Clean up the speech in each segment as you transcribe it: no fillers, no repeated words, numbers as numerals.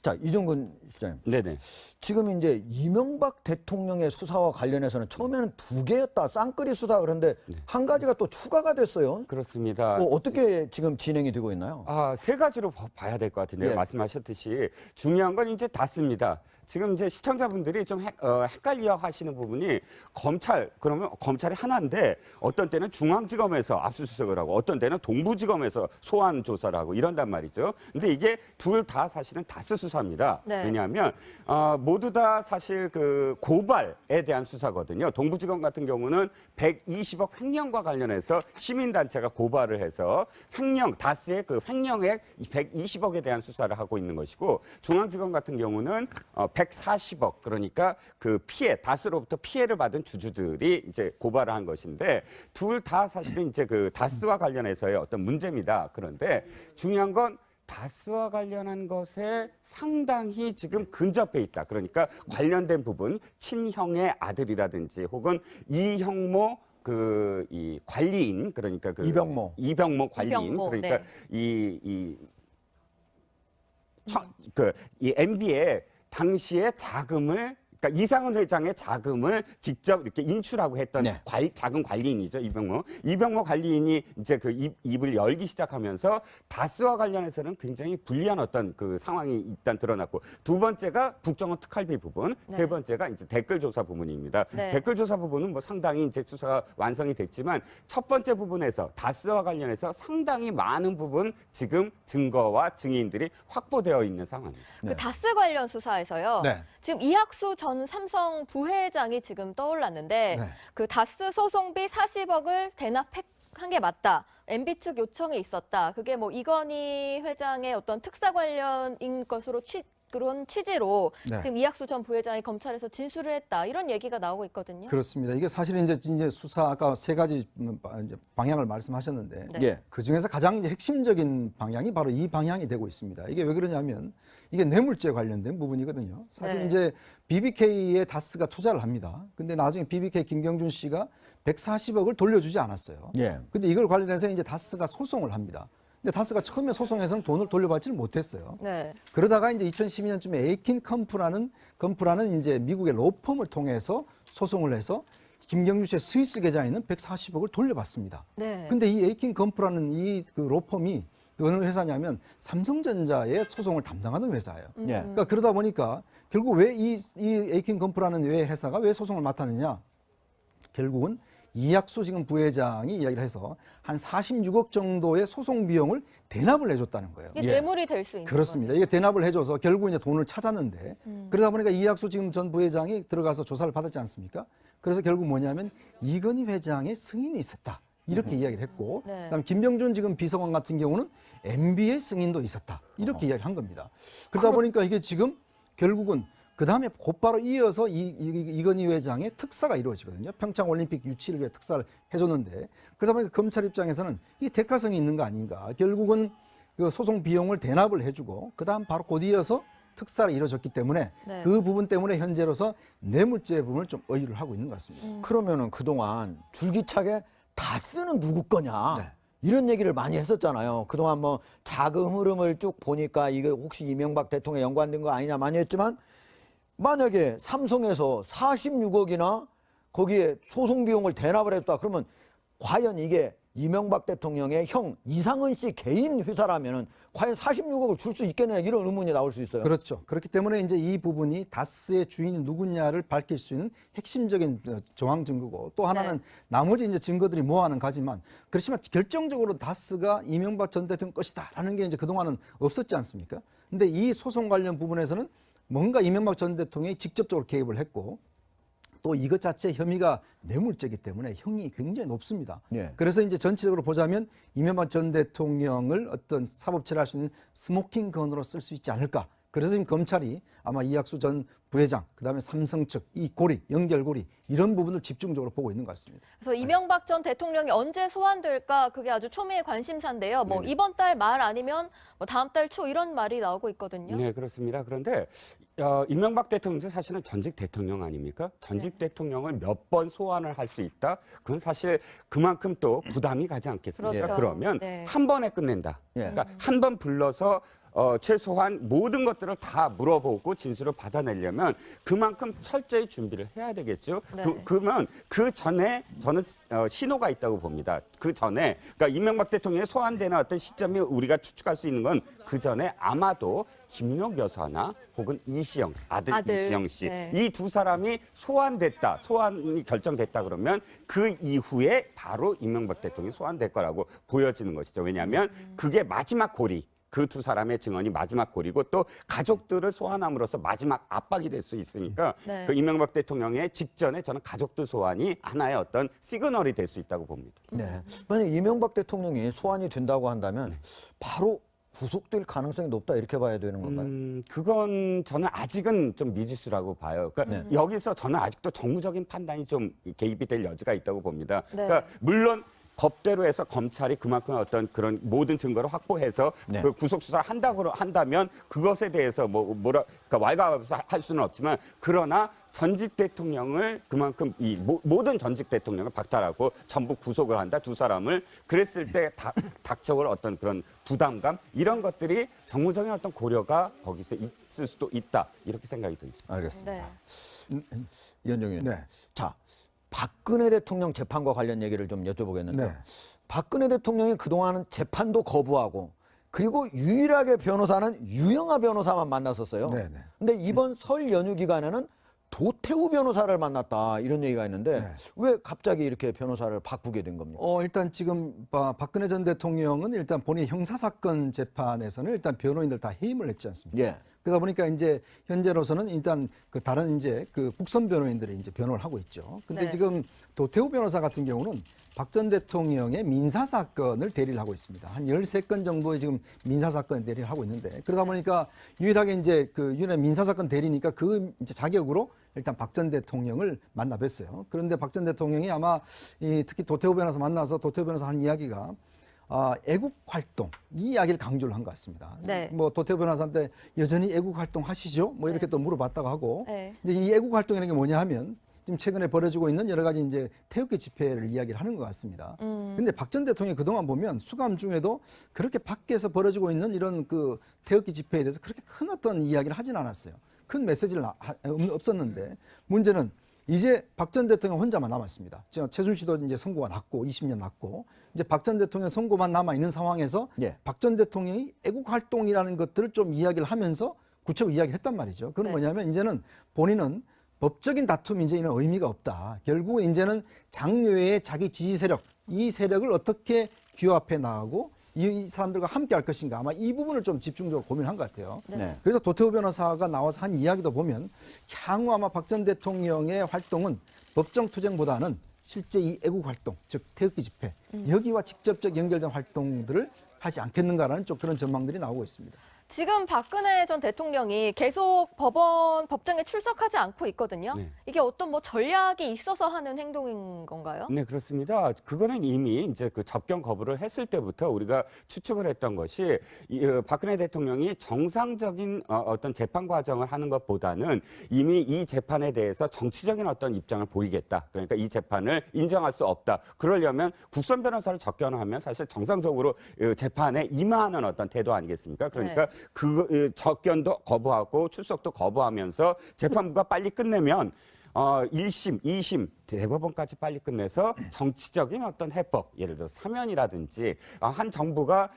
자, 이종근 시장님. 네네. 지금 이제 이명박 대통령의 수사와 관련해서는 처음에는 두 개였다. 쌍끌이 수사. 그런데 한 가지가 또 추가가 됐어요. 그렇습니다. 어떻게 지금 진행이 되고 있나요? 세 가지로 봐야 될 것 같은데요. 예. 말씀하셨듯이 중요한 건 이제 닿습니다. 지금 이제 시청자분들이 좀 헷갈려 하시는 부분이 그러면 검찰이 하나인데 어떤 때는 중앙지검에서 압수수색을 하고 어떤 때는 동부지검에서 소환 조사를 하고 이런단 말이죠. 근데 이게 둘 다 사실은 다스 수사입니다. 네. 왜냐하면 모두 다 사실 그 고발에 대한 수사거든요. 동부지검 같은 경우는 120억 횡령과 관련해서 시민단체가 고발을 해서 다스의 그 횡령액 120억에 대한 수사를 하고 있는 것이고 중앙지검 같은 경우는 140억 그러니까 그 다스로부터 피해를 받은 주주들이 이제 고발을 한 것인데 둘 다 사실은 이제 그 다스와 관련해서의 어떤 문제입니다. 그런데 중요한 건 다스와 관련한 것에 상당히 지금 근접해 있다. 그러니까 관련된 부분, 친형의 아들이라든지 혹은 이형모 이 관리인 그러니까 이병모 관리인 그러니까 네. 이 MB의 당시의 자금을 그러니까 이상은 회장의 자금을 직접 이렇게 인출하고 했던 네. 자금 관리인이죠, 이병모 관리인이 이제 그 입을 열기 시작하면서 다스와 관련해서는 굉장히 불리한 어떤 그 상황이 일단 드러났고 두 번째가 국정원 특활비 부분, 네. 세 번째가 이제 댓글 조사 부분입니다. 네. 댓글 조사 부분은 뭐 상당히 이제 수사가 완성이 됐지만 첫 번째 부분에서 다스와 관련해서 상당히 많은 부분 지금 증거와 증인들이 확보되어 있는 상황입니다. 그 다스 관련 수사에서요. 네. 지금 이학수 전 삼성 부회장이 지금 떠올랐는데 네. 그 다스 소송비 40억을 대납한 게 맞다. MB 측 요청이 있었다. 그게 뭐 이건희 회장의 어떤 특사 관련인 것으로 그런 취지로 네. 지금 이학수 전 부회장이 검찰에서 진술을 했다. 이런 얘기가 나오고 있거든요. 그렇습니다. 이게 사실은 이제 수사 아까 세 가지 방향을 말씀하셨는데 네. 예. 그 중에서 가장 이제 핵심적인 방향이 바로 이 방향이 되고 있습니다. 이게 왜 그러냐면 이게 뇌물죄 관련된 부분이거든요. 사실 네. 이제 BBK에 다스가 투자를 합니다. 근데 나중에 BBK 김경준 씨가 140억을 돌려주지 않았어요. 예. 근데 이걸 관련해서 이제 다스가 소송을 합니다. 근데 다스가 처음에 소송에서는 돈을 돌려받지를 못했어요. 네. 그러다가 이제 2012년쯤에 에이킨 컴프라는 이제 미국의 로펌을 통해서 소송을 해서 김경준 씨의 스위스 계좌에 있는 140억을 돌려받습니다. 네. 근데 이 에이킨 컴프라는 그 로펌이 어느 회사냐면 삼성전자의 소송을 담당하는 회사예요. 예. 그러니까 그러다 보니까 결국 왜 이 에이킨 컴프라는 회사가 왜 소송을 맡았느냐? 결국은 이학수 지금 부회장이 이야기를 해서 한 46억 정도의 소송 비용을 대납을 해줬다는 거예요. 이게 뇌물이 될 수 있는 그렇습니다. 이게 대납을 해줘서 결국 이제 돈을 찾았는데 그러다 보니까 이학수 지금 전 부회장이 들어가서 조사를 받았지 않습니까? 그래서 결국 뭐냐면 이건희 회장의 승인이 있었다. 이렇게 이야기를 했고 네. 그다음에 김병준 지금 비서관 같은 경우는 MB의 승인도 있었다. 이렇게 이야기한 겁니다. 그러다 보니까 이게 지금 결국은 그 다음에 곧바로 이어서 이건희 회장의 특사가 이루어지거든요. 평창올림픽 유치를 위해 특사를 해줬는데 그러다 보니까 검찰 입장에서는 이 대가성이 있는 거 아닌가. 결국은 그 소송 비용을 대납을 해주고 그 다음 바로 곧 이어서 특사가 이루어졌기 때문에 네. 그 부분 때문에 현재로서 뇌물죄 부분을 좀 의의를 하고 있는 것 같습니다. 그러면은 그동안 줄기차게 다스는 누구 거냐. 네. 이런 얘기를 많이 했었잖아요. 그동안 뭐 자금 흐름을 쭉 보니까 이게 혹시 이명박 대통령에 연관된 거 아니냐 많이 했지만 만약에 삼성에서 46억이나 거기에 소송 비용을 대납을 했다. 그러면 과연 이게 이명박 대통령의 형 이상은 씨 개인 회사라면은 과연 46억을 줄 수 있겠냐 이런 의문이 나올 수 있어요. 그렇죠. 그렇기 때문에 이제 이 부분이 다스의 주인이 누구냐를 밝힐 수 있는 핵심적인 정황 증거고 또 하나는 네. 나머지 이제 증거들이 모아는 가지만 그렇지만 결정적으로 다스가 이명박 전 대통령 것이다라는 게 이제 그동안은 없었지 않습니까? 근데 이 소송 관련 부분에서는 뭔가 이명박 전 대통령이 직접적으로 개입을 했고 또 이것 자체 혐의가 뇌물죄이기 때문에 형이 굉장히 높습니다. 예. 그래서 이제 전체적으로 보자면 이명박 전 대통령을 어떤 사법처리할 수 있는 스모킹 건으로 쓸 수 있지 않을까. 그래서 지금 검찰이 아마 이학수 전 부회장, 그다음에 삼성 측, 이 고리, 연결고리 이런 부분을 집중적으로 보고 있는 것 같습니다. 그래서 이명박 전 대통령이 언제 소환될까 그게 아주 초미의 관심사인데요. 뭐 이번 달 말 아니면 뭐 다음 달 초 이런 말이 나오고 있거든요. 네, 그렇습니다. 그런데 이명박 대통령도 사실은 전직 대통령 아닙니까? 전직 대통령을 몇 번 소환을 할 수 있다? 그건 사실 그만큼 또 부담이 가지 않겠습니까? 그렇죠. 그러면 네. 한 번에 끝낸다. 예. 그러니까 한 번 불러서 최소한 모든 것들을 다 물어보고 진술을 받아내려면 그만큼 철저히 준비를 해야 되겠죠. 네. 그러면 그 전에 저는 신호가 있다고 봅니다. 그 전에 그러니까 이명박 대통령이 소환되는 어떤 시점이 우리가 추측할 수 있는 건 그 전에 아마도 김윤옥 여사나 혹은 이시영 아들 이시영 씨 네. 이 두 사람이 소환이 결정됐다 그러면 그 이후에 바로 이명박 대통령이 소환될 거라고 보여지는 것이죠. 왜냐하면 그게 마지막 고리. 그 두 사람의 증언이 마지막 고리고 또 가족들을 소환함으로써 마지막 압박이 될 수 있으니까 네. 그 이명박 대통령의 직전에 저는 가족들 소환이 하나의 어떤 시그널이 될 수 있다고 봅니다. 네. 만약 이명박 대통령이 소환이 된다고 한다면 바로 구속될 가능성이 높다 이렇게 봐야 되는 건가요? 그건 저는 아직은 좀 미지수라고 봐요. 그러니까 여기서 저는 아직도 정무적인 판단이 좀 개입이 될 여지가 있다고 봅니다. 네. 그러니까 물론 법대로 해서 검찰이 그만큼 어떤 그런 모든 증거를 확보해서 네. 그 구속 수사를 한다고 한다면 그것에 대해서 그러니까 왈가왈부해서 할 수는 없지만 그러나 전직 대통령을 그만큼 이 모든 전직 대통령을 박탈하고 전부 구속을 한다 두 사람을 그랬을 때 닥쳐올 어떤 그런 부담감 이런 것들이 정무적인 어떤 고려가 거기서 있을 수도 있다 이렇게 생각이 듭니다. 알겠습니다. 네. 이현정 의원. 네. 자, 박근혜 대통령 재판과 관련 얘기를 좀 여쭤보겠는데 네. 박근혜 대통령이 그동안은 재판도 거부하고 그리고 유일하게 변호사는 유영하 변호사만 만났었어요. 네, 네. 근데 이번 설 연휴 기간에는 도태우 변호사를 만났다 이런 얘기가 있는데 네. 왜 갑자기 이렇게 변호사를 바꾸게 된 겁니까? 일단 지금 박근혜 전 대통령은 일단 본인 형사사건 재판에서는 일단 변호인들 다 해임을 했지 않습니까? 예. 그러다 보니까 이제 현재로서는 일단 그 다른 이제 그 국선 변호인들이 이제 변호를 하고 있죠. 근데 네. 지금 도태우 변호사 같은 경우는 박 전 대통령의 민사 사건을 대리를 하고 있습니다. 한 13건 정도의 지금 민사 사건 대리를 하고 있는데 그러다 보니까 유일하게 이제 그 유일한 민사 사건 대리니까 그 이제 자격으로 일단 박 전 대통령을 만나 뵀어요. 그런데 박 전 대통령이 아마 특히 도태우 변호사 만나서 도태우 변호사 한 이야기가 애국 활동 이 이야기를 강조를 한 것 같습니다. 네. 뭐 도태우 변호사한테 여전히 애국 활동 하시죠? 뭐 이렇게 네. 또 물어봤다고 하고 네. 이제 이 애국 활동이라는 게 뭐냐 하면 지금 최근에 벌어지고 있는 여러 가지 이제 태극기 집회를 이야기를 하는 것 같습니다. 근데 박 전 대통령이 그동안 보면 수감 중에도 그렇게 밖에서 벌어지고 있는 이런 그 태극기 집회에 대해서 그렇게 큰 어떤 이야기를 하진 않았어요. 큰 메시지는 없었는데 문제는 이제 박 전 대통령 혼자만 남았습니다. 지금 최순실도 이제 선고가 났고 20년 났고 이제 박 전 대통령 선고만 남아 있는 상황에서 예. 박 전 대통령이 애국 활동이라는 것들을 좀 이야기를 하면서 구체적으로 이야기를 했단 말이죠. 그건 네. 뭐냐면 이제는 본인은 법적인 다툼이 이제는 의미가 없다. 결국 이제는 장외의 자기 지지 세력, 이 세력을 어떻게 규합해 나가고 이 사람들과 함께 할 것인가. 아마 이 부분을 좀 집중적으로 고민한 것 같아요. 네. 그래서 도태우 변호사가 나와서 한 이야기도 보면 향후 아마 박 전 대통령의 활동은 법정 투쟁보다는 실제 이 애국 활동, 즉 태극기 집회, 여기와 직접적 연결된 활동들을 하지 않겠는가라는 좀 그런 전망들이 나오고 있습니다. 지금 박근혜 전 대통령이 계속 법정에 출석하지 않고 있거든요. 네. 이게 어떤 뭐 전략이 있어서 하는 행동인 건가요? 네, 그렇습니다. 그거는 이미 이제 그 접견 거부를 했을 때부터 우리가 추측을 했던 것이 박근혜 대통령이 정상적인 어떤 재판 과정을 하는 것보다는 이미 이 재판에 대해서 정치적인 어떤 입장을 보이겠다. 그러니까 이 재판을 인정할 수 없다. 그러려면 국선 변호사를 접견하면 사실 정상적으로 재판에 임하는 어떤 태도 아니겠습니까? 그러니까 그 접견도 거부하고 출석도 거부하면서 재판부가 빨리 끝내면 1심, 2심 대법원까지 빨리 끝내서 정치적인 어떤 해법, 예를 들어 사면이라든지 한 정부가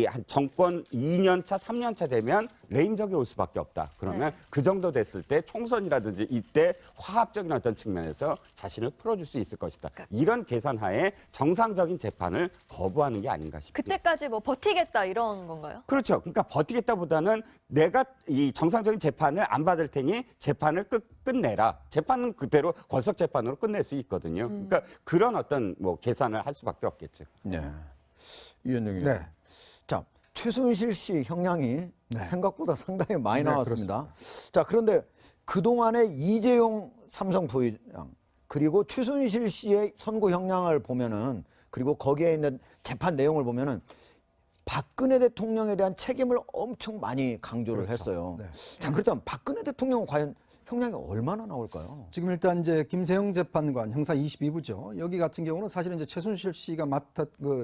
한 정권 2년차, 3년차 되면 레임덕이 올 수밖에 없다. 그러면 네. 그 정도 됐을 때 총선이라든지 이때 화합적인 어떤 측면에서 자신을 풀어줄 수 있을 것이다. 이런 계산하에 정상적인 재판을 거부하는 게 아닌가 싶습니다. 그때까지 뭐 버티겠다 이런 건가요? 그렇죠. 그러니까 버티겠다보다는 내가 이 정상적인 재판을 안 받을 테니 재판을 끝내라. 재판은 그대로 걸석 재판으로 끝낼 수 있거든요. 그러니까 그런 어떤 뭐 계산을 할 수밖에 없겠죠. 네. 이현정 의원. 네. 자, 최순실 씨 형량이 네. 생각보다 상당히 많이 네, 나왔습니다. 자, 그런데 그동안의 이재용 삼성 부회장 그리고 최순실 씨의 선고 형량을 보면은 그리고 거기에 있는 재판 내용을 보면은 박근혜 대통령에 대한 책임을 엄청 많이 강조를 했어요. 네. 자, 그렇다면 박근혜 대통령은 과연 형량이 얼마나 나올까요? 지금 일단 이제 김세영 재판관 형사 22부죠. 여기 같은 경우는 사실은 이제 최순실 씨가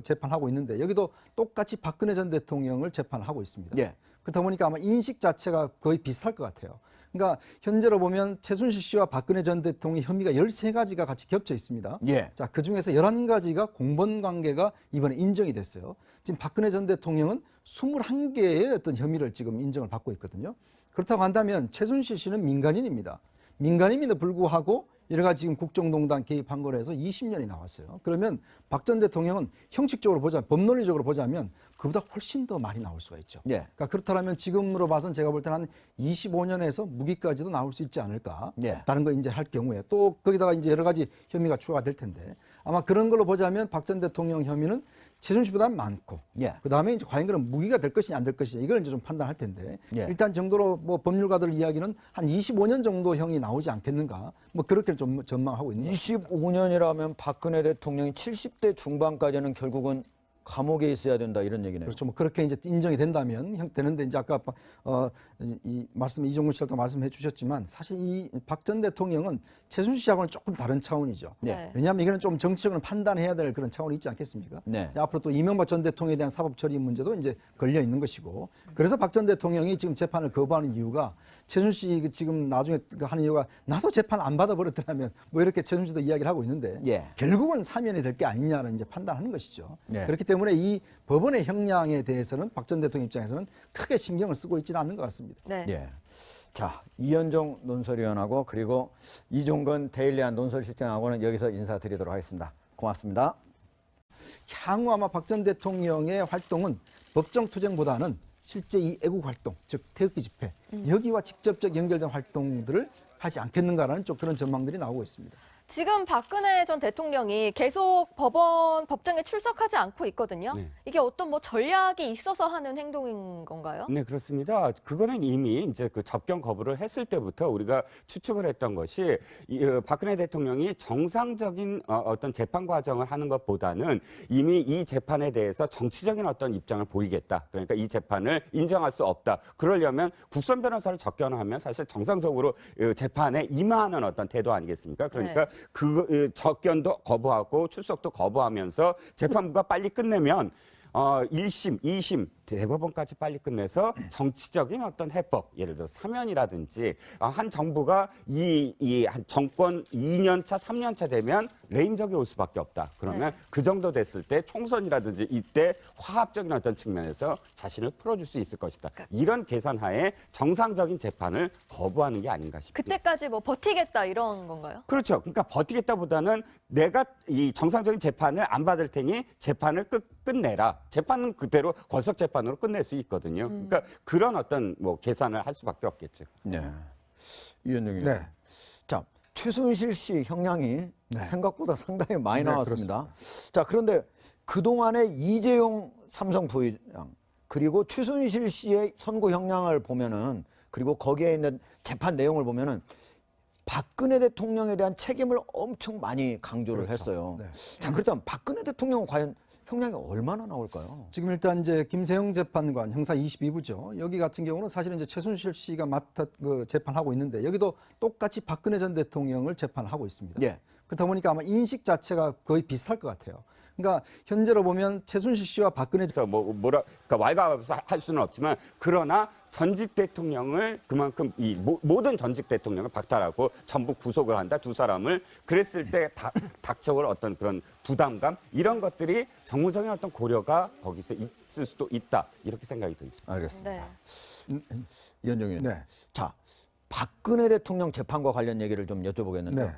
재판하고 있는데 여기도 똑같이 박근혜 전 대통령을 재판하고 있습니다. 예. 그렇다 보니까 아마 인식 자체가 거의 비슷할 것 같아요. 그러니까 현재로 보면 최순실 씨와 박근혜 전 대통령의 혐의가 13가지가 같이 겹쳐 있습니다. 예. 자, 그중에서 11가지가 공범 관계가 이번에 인정이 됐어요. 지금 박근혜 전 대통령은 21개의 어떤 혐의를 지금 인정을 받고 있거든요. 그렇다고 한다면 최순실 씨는 민간인입니다. 민간인임에도 불구하고 여러 가지 지금 국정농단 개입한 거로 해서 20년이 나왔어요. 그러면 박 전 대통령은 형식적으로 보자면, 법논리적으로 보자면 그보다 훨씬 더 많이 나올 수가 있죠. 예. 그러니까 그렇다면 지금으로 봐서는 제가 볼 때는 한 25년에서 무기까지도 나올 수 있지 않을까. 예. 다른 거 이제 할 경우에 또 거기다가 이제 여러 가지 혐의가 추가가 될 텐데 아마 그런 걸로 보자면 박 전 대통령 혐의는 최순실보다는 많고, 예. 그 다음에 이제 과연 그런 무기가 될 것이냐 안 될 것이냐 이걸 이제 좀 판단할 텐데 예. 일단 정도로 뭐 법률가들 이야기는 한 25년 정도 형이 나오지 않겠는가 뭐 그렇게 좀 전망하고 있는 거죠. 25년이라면 박근혜 대통령이 70대 중반까지는 결국은 감옥에 있어야 된다 이런 얘기네요. 그렇죠. 뭐 그렇게 이제 인정이 된다면 되는데 이제 아까 이 말씀 이종근 씨가 말씀해 주셨지만 사실 이 박 전 대통령은 최순실 씨하고는 조금 다른 차원이죠. 네. 왜냐하면 이거는 좀 정치적으로 판단해야 될 그런 차원이 있지 않겠습니까? 네. 앞으로 또 이명박 전 대통령에 대한 사법 처리 문제도 이제 걸려 있는 것이고 그래서 박 전 대통령이 지금 재판을 거부하는 이유가 최순실 씨 지금 나중에 하는 이유가 나도 재판 안 받아버렸더라면 뭐 이렇게 최순실도 이야기를 하고 있는데 예. 결국은 사면이 될 게 아니냐는 이제 판단하는 것이죠. 네. 그렇기 때문에 이 법원의 형량에 대해서는 박 전 대통령 입장에서는 크게 신경을 쓰고 있지는 않는 것 같습니다. 네. 예. 자, 이현종 논설위원하고 그리고 이종근 데일리한 논설실장하고는 여기서 인사드리도록 하겠습니다. 고맙습니다. 향후 아마 박 전 대통령의 활동은 법정 투쟁보다는 실제 이 애국 활동, 즉 태극기 집회 여기와 직접적 연결된 활동들을 하지 않겠는가라는 좀 그런 전망들이 나오고 있습니다. 지금 박근혜 전 대통령이 계속 법정에 출석하지 않고 있거든요. 네. 이게 어떤 뭐 전략이 있어서 하는 행동인 건가요? 네, 그렇습니다. 그거는 이미 이제 그 접견 거부를 했을 때부터 우리가 추측을 했던 것이 박근혜 대통령이 정상적인 어떤 재판 과정을 하는 것보다는 이미 이 재판에 대해서 정치적인 어떤 입장을 보이겠다. 그러니까 이 재판을 인정할 수 없다. 그러려면 국선 변호사를 접견하면 사실 정상적으로 재판에 임하는 어떤 태도 아니겠습니까? 그러니까 네. 그 접견도 거부하고 출석도 거부하면서 재판부가 빨리 끝내면 1심, 2심 대법원까지 빨리 끝내서 정치적인 어떤 해법, 예를 들어 사면이라든지 한 정부가 한 정권 2년차, 3년차 되면 레임덕이 올 수밖에 없다. 그러면 네. 그 정도 됐을 때 총선이라든지 이때 화합적인 어떤 측면에서 자신을 풀어줄 수 있을 것이다. 이런 계산하에 정상적인 재판을 거부하는 게 아닌가 싶습니다. 그때까지 뭐 버티겠다 이런 건가요? 그렇죠. 그러니까 버티겠다보다는 내가 이 정상적인 재판을 안 받을 테니 재판을 끝내라. 재판은 그대로 걸석 재판으로 끝낼 수 있거든요. 그러니까 그런 어떤 뭐 계산을 할 수밖에 없겠죠. 네. 이현종 의원. 네. 자, 최순실 씨 형량이 네. 생각보다 상당히 많이 네, 나왔습니다. 자, 그런데 그동안의 이재용 삼성 부회장 그리고 최순실 씨의 선고 형량을 보면은 그리고 거기에 있는 재판 내용을 보면은 박근혜 대통령에 대한 책임을 엄청 많이 강조를 했어요. 네. 자, 그렇다면 박근혜 대통령은 과연 형량이 얼마나 나올까요? 지금 일단 이제 김세영 재판관 형사 22부죠. 여기 같은 경우는 사실은 이제 최순실 씨가 재판하고 있는데 여기도 똑같이 박근혜 전 대통령을 재판하고 있습니다. 예. 그렇다 보니까 아마 인식 자체가 거의 비슷할 것 같아요. 그러니까 현재로 보면 최순실 씨와 박근혜 그래서 그러니까 왈가왈부할 수는 없지만 그러나 전직 대통령을 그만큼 이 모든 전직 대통령을 박탈하고 전부 구속을 한다 두 사람을 그랬을 때 닥쳐올 어떤 그런 부담감 이런 것들이 정무적인 어떤 고려가 거기서 있을 수도 있다 이렇게 생각이 듭니다. 알겠습니다. 네. 이현종 의원. 네. 자, 박근혜 대통령 재판과 관련 얘기를 좀 여쭤보겠는데요. 네.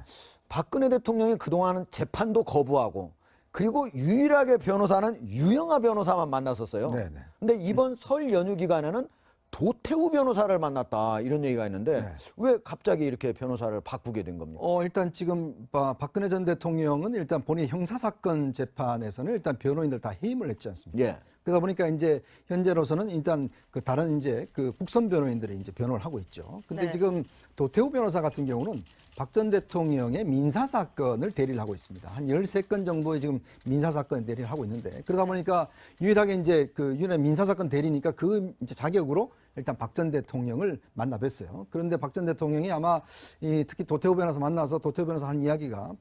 박근혜 대통령이 그동안은 재판도 거부하고 그리고 유일하게 변호사는 유영하 변호사만 만났었어요. 네, 네. 근데 이번 설 연휴 기간에는 도태우 변호사를 만났다 이런 얘기가 있는데 네. 왜 갑자기 이렇게 변호사를 바꾸게 된 겁니까? 일단 지금 박근혜 전 대통령은 일단 본인 형사사건 재판에서는 일단 변호인들 다 해임을 했지 않습니까? 예. 그러다 보니까 이제 현재로서는 일단 그 다른 이제 그 국선 변호인들이 이제 변호를 하고 있죠. 근데 네. 지금 도태우 변호사 같은 경우는 박 전 대통령의 민사 사건을 대리를 하고 있습니다. 한 13건 정도의 지금 민사 사건 대리를 하고 있는데 그러다 보니까 유일하게 이제 그 유일한 민사 사건 대리니까 그 이제 자격으로 일단 박 전 대통령을 만나 뵀어요. 그런데 박 전 대통령이 아마 이 특히 도태우 변호사 만나서 도태우 변호사 한 이야기가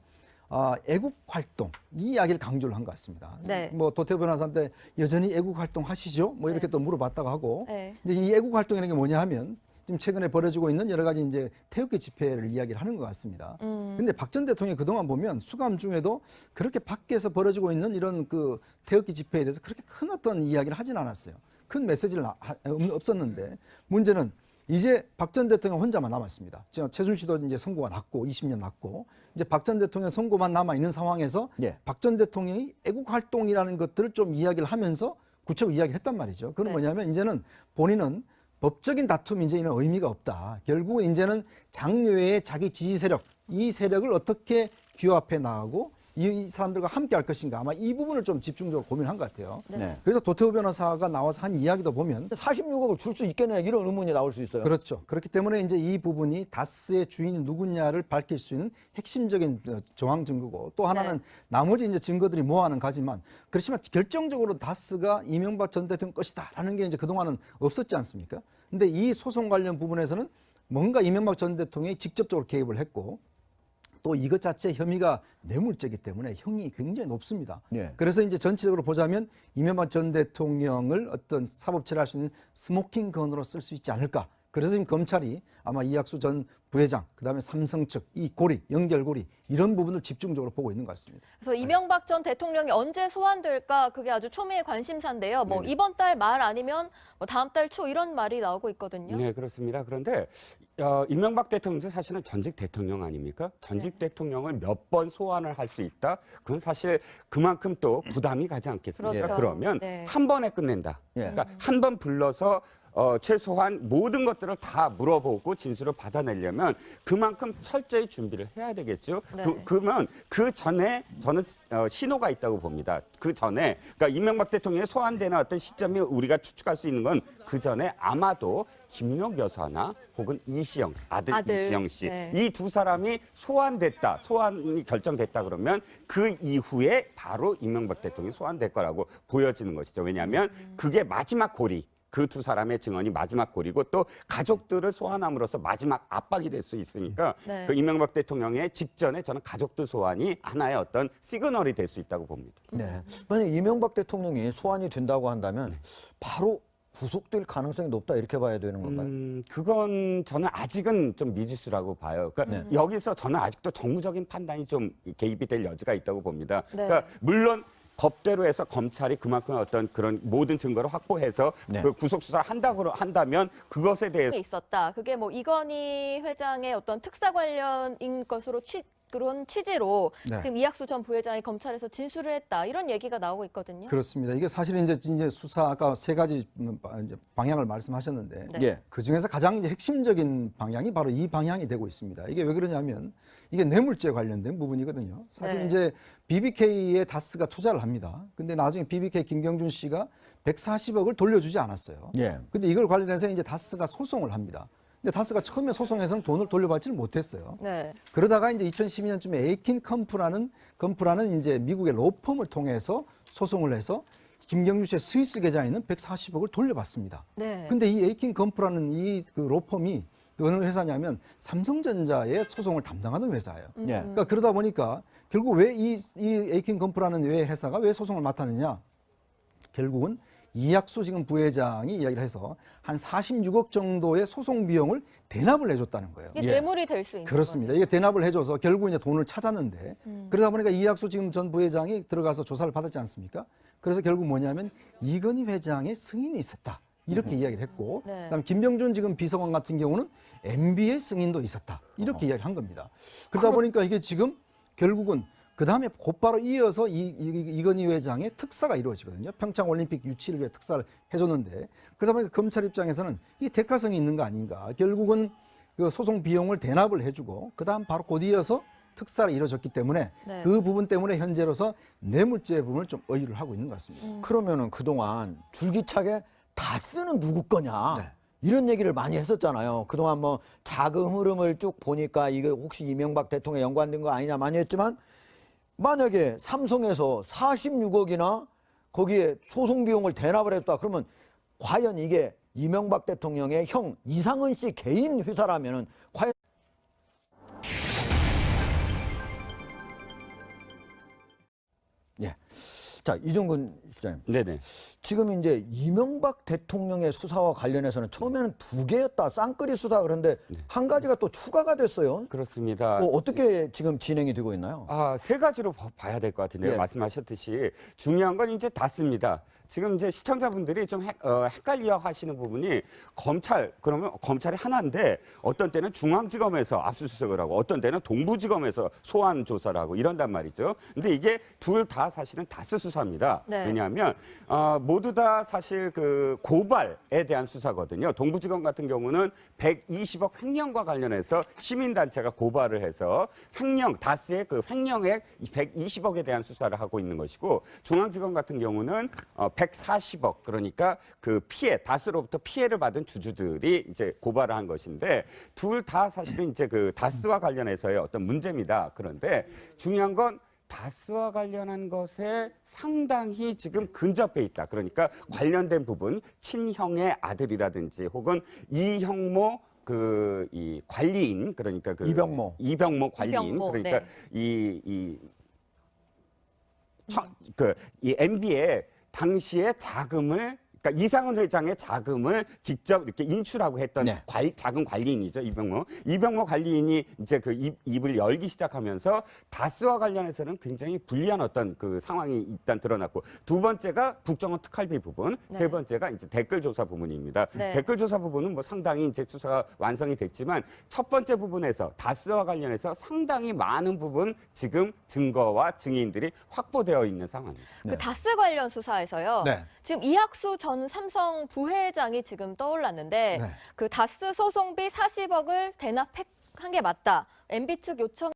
애국 활동 이 이야기를 강조를 한 것 같습니다. 네. 뭐 도태우 변호사한테 여전히 애국 활동 하시죠? 뭐 이렇게 네. 또 물어봤다고 하고 네. 이제 이 애국 활동이라는 게 뭐냐 하면 지금 최근에 벌어지고 있는 여러 가지 이제 태극기 집회를 이야기를 하는 것 같습니다. 근데 박 전 대통령이 그동안 보면 수감 중에도 그렇게 밖에서 벌어지고 있는 이런 그 태극기 집회에 대해서 그렇게 큰 어떤 이야기를 하진 않았어요. 큰 메시지는 없었는데 문제는 이제 박 전 대통령 혼자만 남았습니다. 지금 최순실도 이제 선고가 났고 20년 났고 이제 박 전 대통령 선고만 남아 있는 상황에서 예. 박 전 대통령이 애국 활동이라는 것들을 좀 이야기를 하면서 구체적으로 이야기를 했단 말이죠. 그건 네. 뭐냐면 이제는 본인은 법적인 다툼이 이제는 의미가 없다. 결국은 이제는 장외의 자기 지지 세력, 이 세력을 어떻게 규합해 나가고 이 사람들과 함께 할 것인가. 아마 이 부분을 좀 집중적으로 고민한 것 같아요. 네. 그래서 도태우 변호사가 나와서 한 이야기도 보면 46억을 줄 수 있겠냐 이런 의문이 나올 수 있어요. 그렇죠. 그렇기 때문에 이제 이 부분이 다스의 주인이 누구냐를 밝힐 수 있는 핵심적인 정황 증거고 또 하나는 네. 나머지 이제 증거들이 모아는 가지만 그렇지만 결정적으로 다스가 이명박 전 대통령 것이다라는 게 이제 그동안은 없었지 않습니까? 근데 이 소송 관련 부분에서는 뭔가 이명박 전 대통령이 직접적으로 개입을 했고 또 이것 자체 혐의가 뇌물죄이기 때문에 형이 굉장히 높습니다. 예. 그래서 이제 전체적으로 보자면 이명박 전 대통령을 어떤 사법처리할 수 있는 스모킹 건으로 쓸 수 있지 않을까. 그래서 지금 검찰이 아마 이학수 전 부회장, 그다음에 삼성 측 이 고리, 연결고리 이런 부분을 집중적으로 보고 있는 것 같습니다. 그래서 이명박 전 대통령이 언제 소환될까 그게 아주 초미의 관심사인데요. 뭐 네네. 이번 달 말 아니면 뭐 다음 달 초 이런 말이 나오고 있거든요. 네, 그렇습니다. 그런데 이명박 대통령도 사실은 전직 대통령 아닙니까? 전직 대통령을 몇 번 소환을 할 수 있다? 그건 사실 그만큼 또 부담이 가지 않겠습니까? 그렇죠. 그러면 네. 한 번에 끝낸다. 예. 그러니까 한 번 불러서 최소한 모든 것들을 다 물어보고 진술을 받아내려면 그만큼 철저히 준비를 해야 되겠죠. 네. 그러면 그 전에 저는 신호가 있다고 봅니다. 그 전에 그러니까 이명박 대통령이 소환되는 어떤 시점이 우리가 추측할 수 있는 건 그 전에 아마도 김용 여사나 혹은 이시영 아들 이시영 씨 네. 이 두 사람이 소환이 결정됐다 그러면 그 이후에 바로 이명박 대통령이 소환될 거라고 보여지는 것이죠. 왜냐하면 그게 마지막 고리. 그 두 사람의 증언이 마지막 고리고 또 가족들을 소환함으로써 마지막 압박이 될 수 있으니까 네. 그 이명박 대통령의 직전에 저는 가족들 소환이 하나의 어떤 시그널이 될 수 있다고 봅니다. 네. 만약 이명박 대통령이 소환이 된다고 한다면 바로 구속될 가능성이 높다 이렇게 봐야 되는 건가요? 그건 저는 아직은 좀 미지수라고 봐요. 그러니까 여기서 저는 아직도 정무적인 판단이 좀 개입이 될 여지가 있다고 봅니다. 네. 그러니까 물론 법대로 해서 검찰이 그만큼 어떤 그런 모든 증거를 확보해서 네. 그 구속 수사를 한다면 그것에 대해서 있었다. 그게 뭐 이건희 회장의 어떤 특사 관련인 것으로 그런 취지로 네. 지금 이학수 전 부회장이 검찰에서 진술을 했다. 이런 얘기가 나오고 있거든요. 그렇습니다. 이게 사실은 이제 수사 아까 세 가지 이제 방향을 말씀하셨는데 네. 예. 그 중에서 가장 이제 핵심적인 방향이 바로 이 방향이 되고 있습니다. 이게 왜 그러냐면 이게 뇌물죄 관련된 부분이거든요. 사실 네. 이제 BBK에 다스가 투자를 합니다. 근데 나중에 BBK 김경준 씨가 140억을 돌려주지 않았어요. 예. 근데 이걸 관련해서 이제 다스가 소송을 합니다. 근데 다스가 처음에 소송에서는 돈을 돌려받지를 못했어요. 네. 그러다가 이제 2012년쯤에 에이킨 컴프라는 이제 미국의 로펌을 통해서 소송을 해서 김경주 씨의 스위스 계좌에 있는 140억을 돌려받습니다. 네. 근데 이 에이킨 컴프라는 이 그 로펌이 어느 회사냐면 삼성전자의 소송을 담당하는 회사예요. 예. 그러니까 그러다 보니까 결국 왜 이 에이킨 컴프라는 회사가 왜 소송을 맡았느냐? 결국은 이학수 지금 부회장이 이야기를 해서 한 46억 정도의 소송 비용을 대납을 해줬다는 거예요. 이게 뇌물이 될 수 있는 그렇습니다. 이게 대납을 해줘서 결국 이제 돈을 찾았는데 그러다 보니까 이학수 지금 전 부회장이 들어가서 조사를 받았지 않습니까? 그래서 결국 뭐냐면 이건희 회장의 승인이 있었다. 이렇게 이야기를 했고 네. 그다음에 김병준 지금 비서관 같은 경우는 MB의 승인도 있었다. 이렇게 이야기를 한 겁니다. 그러다 보니까 이게 지금 결국은 그 다음에 곧바로 이어서 이건희 회장의 특사가 이루어지거든요. 평창올림픽 유치를 위해 특사를 해줬는데 그러다 보니까 검찰 입장에서는 이 대가성이 있는 거 아닌가. 결국은 그 소송 비용을 대납을 해주고 그 다음 바로 곧 이어서 특사가 이루어졌기 때문에 네. 그 부분 때문에 현재로서 뇌물죄 부분을 좀 의의를 하고 있는 것 같습니다. 그러면은 그동안 줄기차게 다스는 누구 거냐 네. 이런 얘기를 많이 했었잖아요. 그동안 뭐 자금 흐름을 쭉 보니까 이게 혹시 이명박 대통령에 연관된 거 아니냐 많이 했지만 만약에 삼성에서 46억이나 거기에 소송 비용을 대납을 했다 그러면 과연 이게 이명박 대통령의 형 이상은 씨 개인 회사라면은 과연 예. 자, 이종근 시장님. 네네. 지금 이제 이명박 대통령의 수사와 관련해서는 처음에는 두 개였다. 쌍끌이 수사 그런데 한 가지가 또 추가가 됐어요. 그렇습니다. 어떻게 지금 진행이 되고 있나요? 세 가지로 봐야 될 것 같은데요. 예. 말씀하셨듯이 중요한 건 이제 닿습니다. 지금 이제 시청자분들이 좀 헷갈려 하시는 부분이 그러면 검찰이 하나인데 어떤 때는 중앙지검에서 압수수색을 하고 어떤 때는 동부지검에서 소환 조사를 하고 이런단 말이죠. 근데 이게 둘 다 사실은 다스 수사입니다. 네. 왜냐하면 모두 다 사실 그 고발에 대한 수사거든요. 동부지검 같은 경우는 120억 횡령과 관련해서 시민단체가 고발을 해서 다스의 그 횡령액 120억에 대한 수사를 하고 있는 것이고 중앙지검 같은 경우는 140억 그러니까 그 다스로부터 피해를 받은 주주들이 이제 고발을 한 것인데 둘 다 사실은 이제 그 다스와 관련해서의 어떤 문제입니다. 그런데 중요한 건 다스와 관련한 것에 상당히 지금 근접해 있다. 그러니까 관련된 부분, 친형의 아들이라든지 혹은 이형모 이 관리인 그러니까 이병모 관리인 이병모, 그러니까 네. 이 MB의 당시에 자금을 그러니까 이상은 회장의 자금을 직접 이렇게 인출하고 했던 네. 자금 관리인이죠, 이병모 관리인이 이제 그 입을 열기 시작하면서 다스와 관련해서는 굉장히 불리한 어떤 그 상황이 일단 드러났고 두 번째가 국정원 특활비 부분, 네. 세 번째가 이제 댓글 조사 부분입니다. 네. 댓글 조사 부분은 뭐 상당히 이제 수사가 완성이 됐지만 첫 번째 부분에서 다스와 관련해서 상당히 많은 부분 지금 증거와 증인들이 확보되어 있는 상황입니다. 그 다스 관련 수사에서요. 네. 지금 이학수 전 삼성 부회장이 지금 떠올랐는데 네. 그 다스 소송비 40억을 대납한 게 맞다. MB 측 요청